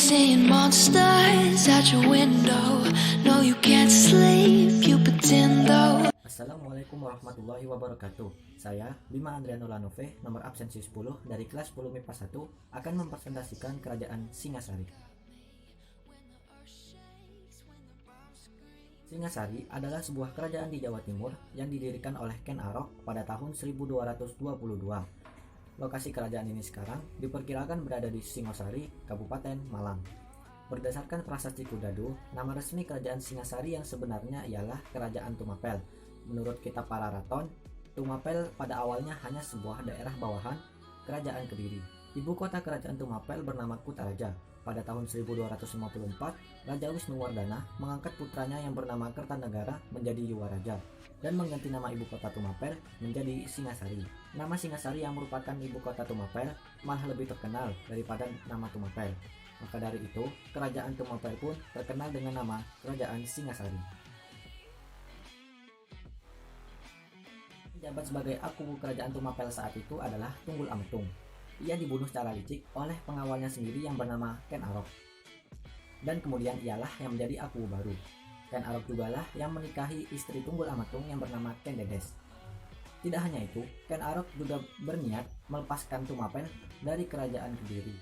seeing monsters out your window. No, you can't sleep, you pretend though. Assalamualaikum warahmatullahi wabarakatuh. Saya Bima Andriano Lanove, nomor absensi 10 dari kelas 10 MIPA 1 akan mempresentasikan kerajaan Singasari. Singasari adalah sebuah kerajaan di Jawa Timur yang didirikan oleh Ken Arok pada tahun 1222. Lokasi kerajaan ini sekarang diperkirakan berada di Singosari, Kabupaten Malang. Berdasarkan prasasti Kudadu, nama resmi kerajaan Singasari yang sebenarnya ialah Kerajaan Tumapel. Menurut kitab Pararaton, Tumapel pada awalnya hanya sebuah daerah bawahan Kerajaan Kediri. Ibu kota kerajaan Tumapel bernama Kutaraja. Pada tahun 1254, Raja Wisnuwardana mengangkat putranya yang bernama Kertanegara menjadi Yuwaraja dan mengganti nama ibu kota Tumapel menjadi Singasari. Nama Singasari yang merupakan ibu kota Tumapel malah lebih terkenal daripada nama Tumapel. Maka dari itu, kerajaan Tumapel pun terkenal dengan nama Kerajaan Singasari. Jabat sebagai aku kerajaan Tumapel saat itu adalah Tunggul Ametung. Ia dibunuh secara licik oleh pengawalnya sendiri yang bernama Ken Arok. Dan kemudian ialah yang menjadi aku baru. Ken Arok jugalah yang menikahi istri Tunggul Ametung yang bernama Ken Dedes. Tidak hanya itu, Ken Arok juga berniat melepaskan Tumapel dari kerajaan Kediri.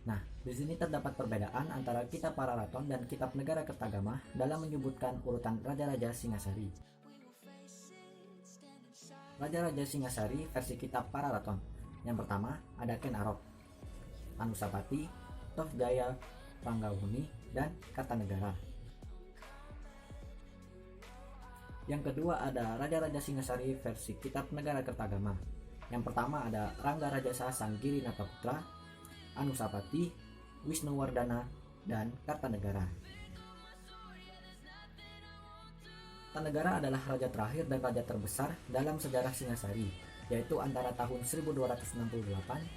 Nah, di sini terdapat perbedaan antara kitab Pararaton dan kitab Negara Kertagama dalam menyebutkan urutan raja-raja Singasari. Raja-raja Singasari versi kitab Pararaton. Yang pertama ada Ken Arok, Anusapati, Tohjaya, Ranggahuni, dan Kartanegara. Yang kedua ada Raja-raja Singasari versi kitab Negara Kertagama. Yang pertama ada Rangga Rajasa Sanggiri Nataputra, Anusapati, Wisnuwardana, dan Kartanegara. Kartanegara adalah raja terakhir dan raja terbesar dalam sejarah Singasari, yaitu antara tahun 1268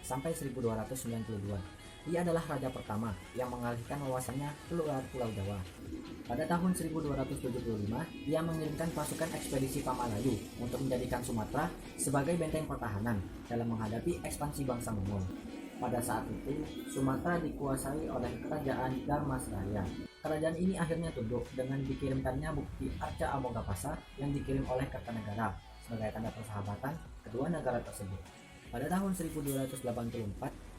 sampai 1292. Ia adalah raja pertama yang mengalihkan wawasannya ke luar Pulau Jawa. Pada tahun 1275, ia mengirimkan pasukan ekspedisi Pamalayu untuk menjadikan Sumatera sebagai benteng pertahanan dalam menghadapi ekspansi bangsa Mongol. Pada saat itu, Sumatera dikuasai oleh kerajaan Dharmasraya. Kerajaan ini akhirnya tunduk dengan dikirimkannya bukti Arca Amogapasa yang dikirim oleh Kartanegara sebagai tanda persahabatan kedua negara tersebut. Pada tahun 1284,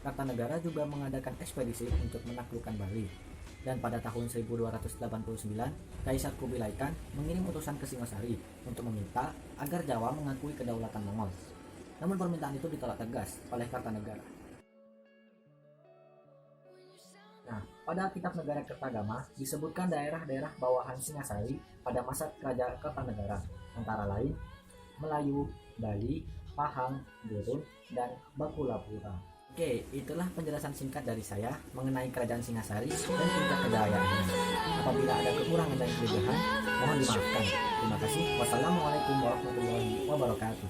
Kartanegara juga mengadakan ekspedisi untuk menaklukkan Bali. Dan pada tahun 1289, Kaisar Kubilai Khan mengirim utusan ke Singasari untuk meminta agar Jawa mengakui kedaulatan Mongol. Namun permintaan itu ditolak tegas oleh Kartanegara. Nah, pada kitab Negara Kertagama disebutkan daerah-daerah bawahan Singasari pada masa Kerajaan Kartanegara, antara lain Melayu, Bali, Pahang, Gurun, dan Bakulapura. Oke, itulah penjelasan singkat dari saya mengenai Kerajaan Singasari dan puncak kejayaannya. Apabila ada kekurangan dan kelebihan, mohon dimaafkan. Terima kasih. Wassalamualaikum warahmatullahi wabarakatuh.